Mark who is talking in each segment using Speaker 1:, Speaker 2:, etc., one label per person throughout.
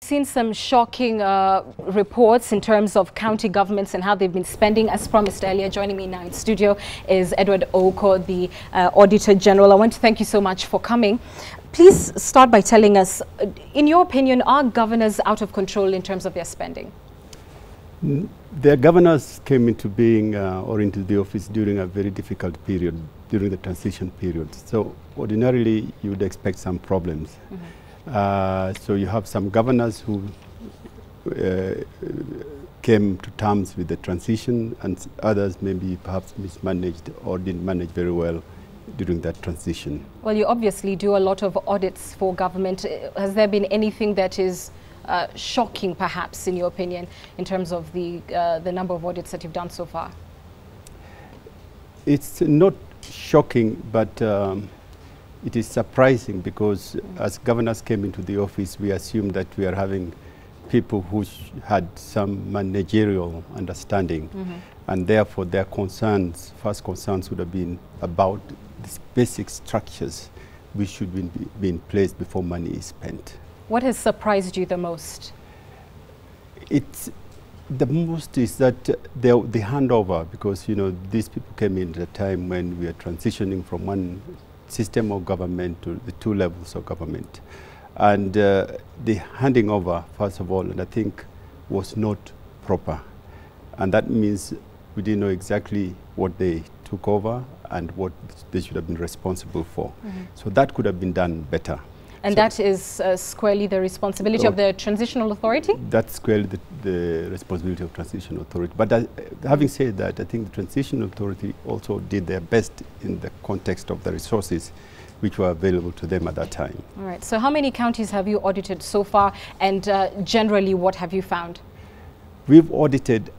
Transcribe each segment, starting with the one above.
Speaker 1: Seen some shocking reports in terms of county governments and how they've been spending. As promised earlier, joining me now in studio is Edward Oko, the Auditor General. I want to thank you so much for coming. Please start by telling us, in your opinion, are governors out of control in terms of their spending?
Speaker 2: Their governors came into being or into the office during a very difficult period, during the transition period. So ordinarily, you would expect some problems. So you have some governors who came to terms with the transition, and others maybe perhaps mismanaged or didn't manage very well during that transition. Well,
Speaker 1: you obviously do a lot of audits for government. Has there been anything that is shocking, perhaps, in your opinion, in terms of the number of audits that you've done so far?
Speaker 2: It's not shocking, but it is surprising because as governors came into the office, we assumed that we are having people who had some managerial understanding, and therefore their concerns, first concerns would have been about these basic structures which should be in place before money is spent.
Speaker 1: What has surprised you the most?
Speaker 2: The most is that the handover, because these people came in at a time when we are transitioning from one system of government to the two levels of government. And the handing over, first of all, and I think was not proper. And that means we didn't know exactly what they took over and what they should have been responsible for. So that could have been done better.
Speaker 1: And so that is squarely the responsibility of the Transitional Authority?
Speaker 2: That's squarely the responsibility of Transitional Authority. But having said that, I think the Transitional Authority also did their best in the context of the resources which were available to them at that time.
Speaker 1: All right. So how many counties have you audited so far, and generally what have you found?
Speaker 2: We've audited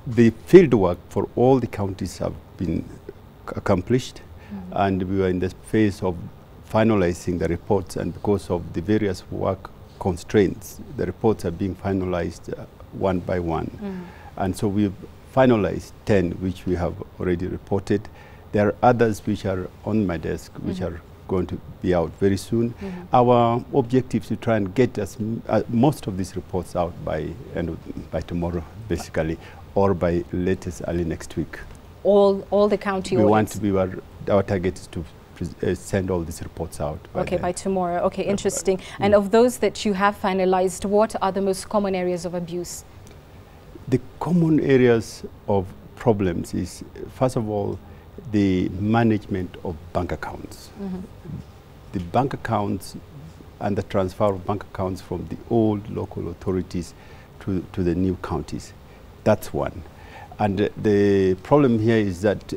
Speaker 2: the field work for all the counties have been accomplished, and we were in the phase of finalizing the reports, and because of the various work constraints, the reports are being finalized one by one. And so we've finalized 10, which we have already reported. There are others which are on my desk, which are going to be out very soon. Our objective is to try and get most of these reports out by tomorrow, basically, or by latest early next week.
Speaker 1: All the county audits?
Speaker 2: Our target is to send all these reports out.
Speaker 1: By tomorrow. Okay, interesting. And of those that you have finalized, what are the most common areas of abuse?
Speaker 2: The common areas of problems is, first of all, the management of bank accounts. The bank accounts and the transfer of bank accounts from the old local authorities to the new counties. That's one. And the problem here is that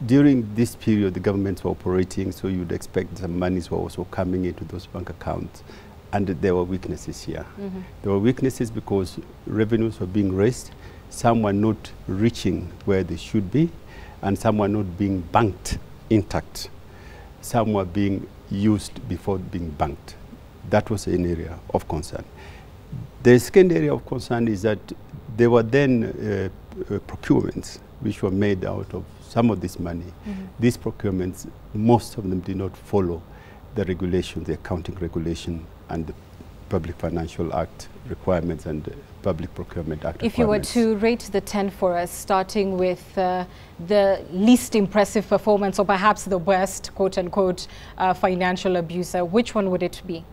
Speaker 2: during this period, the governments were operating, so you'd expect some monies were also coming into those bank accounts. And there were weaknesses here. There were weaknesses because revenues were being raised, some were not reaching where they should be, and some were not being banked intact. Some were being used before being banked. That was an area of concern. The second area of concern is that there were then procurements which were made out of some of this money. These procurements, most of them did not follow the regulations, the accounting regulation and the Public Financial Act requirements and the Public Procurement Act
Speaker 1: If requirements. You were to rate the 10 for us, starting with the least impressive performance or perhaps the worst, quote-unquote, financial abuser, which one would it be?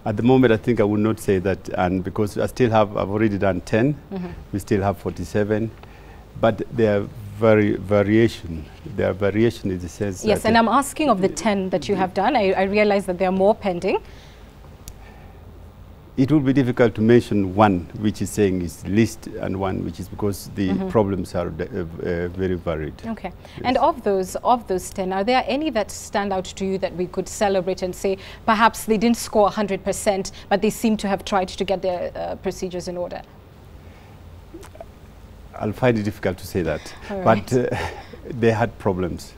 Speaker 2: At the moment, I think I would not say that, and because I've already done 10, we still have 47, but there are variation. There are variation in the sense
Speaker 1: yes, and I'm asking of the 10 that you have done. I realize that there are more pending.
Speaker 2: It will be difficult to mention one which is saying is least and one which is because the problems are very varied.
Speaker 1: Okay. Yes. And of those 10, are there any that stand out to you that we could celebrate and say perhaps they didn't score 100%, but they seem to have tried to get their procedures in order?
Speaker 2: I'll find it difficult to say that.
Speaker 1: All
Speaker 2: but they had problems,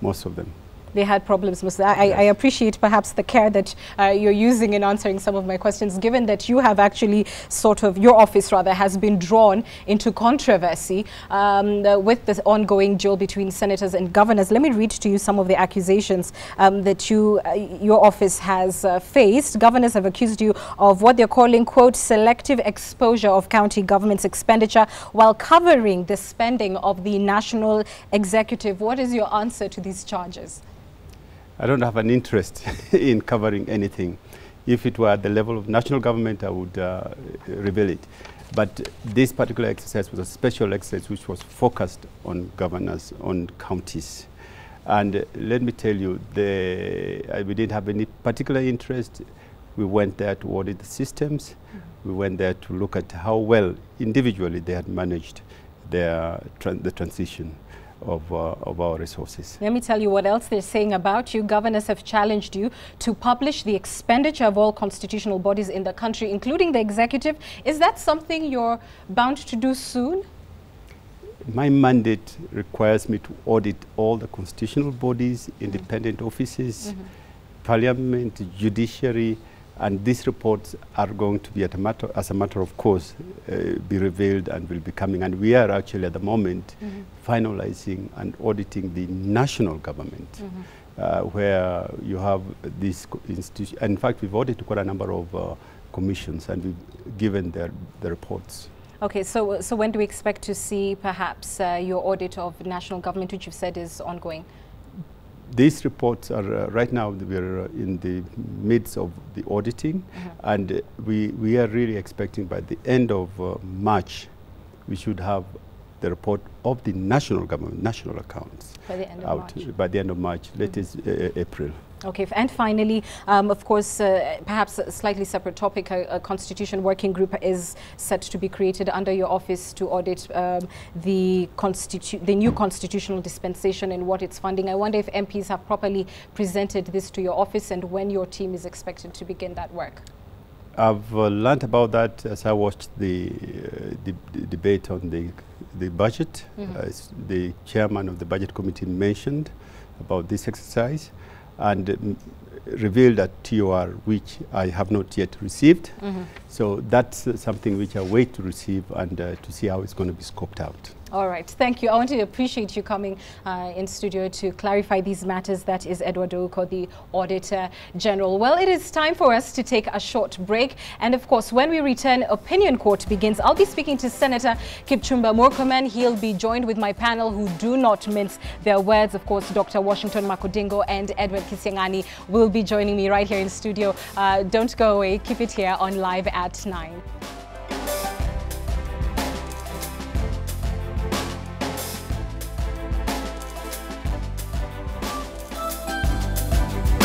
Speaker 2: most of them.
Speaker 1: They had problems. I appreciate perhaps the care that you're using in answering some of my questions, given that you have actually your office rather has been drawn into controversy with this ongoing duel between senators and governors. Let me read to you some of the accusations that your office has faced. Governors have accused you of what they're calling, quote, selective exposure of county government's expenditure while covering the spending of the national executive. What is your answer to these charges?
Speaker 2: I don't have an interest in covering anything. If it were at the level of national government, I would reveal it. But this particular exercise was a special exercise which was focused on governors, on counties. And let me tell you, we didn't have any particular interest. We went there to audit the systems. We went there to look at how well individually they had managed the transition of our resources.
Speaker 1: Let me tell you what else they're saying about you. Governors have challenged you to publish the expenditure of all constitutional bodies in the country, including the executive. Is that something you're bound to do soon?
Speaker 2: My mandate requires me to audit all the constitutional bodies, independent offices, parliament, judiciary, and these reports are going to be as a matter of course be revealed and will be coming. And we are actually at the moment finalizing and auditing the national government, where you have this institution. In fact, we've audited quite a number of commissions and we've given the reports.
Speaker 1: Okay, so when do we expect to see perhaps your audit of national government, which you've said is ongoing?
Speaker 2: These reports are right now we're in the midst of the auditing, and we are really expecting by the end of March we should have the report of the national government, national accounts
Speaker 1: by the end of March.
Speaker 2: By the end of March, latest April.
Speaker 1: Okay, and finally, of course, perhaps a slightly separate topic, a constitution working group is set to be created under your office to audit the new constitutional dispensation and what it's funding. I wonder if MPs have properly presented this to your office and when your team is expected to begin that work.
Speaker 2: I've learned about that as I watched the debate on the budget. The chairman of the budget committee mentioned about this exercise and revealed a TOR which I have not yet received. So that's something which I wait to receive and to see how it's going to be scoped out.
Speaker 1: All right, thank you. I want to appreciate you coming in studio to clarify these matters. That is Edward Ouko, the Auditor General. Well, it is time for us to take a short break. And of course, when we return, Opinion Court begins. I'll be speaking to Senator Kipchumba Murkomen. He'll be joined with my panel who do not mince their words. Of course, Dr. Washington Makodingo and Edward Kisiangani will be joining me right here in studio. Don't go away. Keep it here on Live at 9.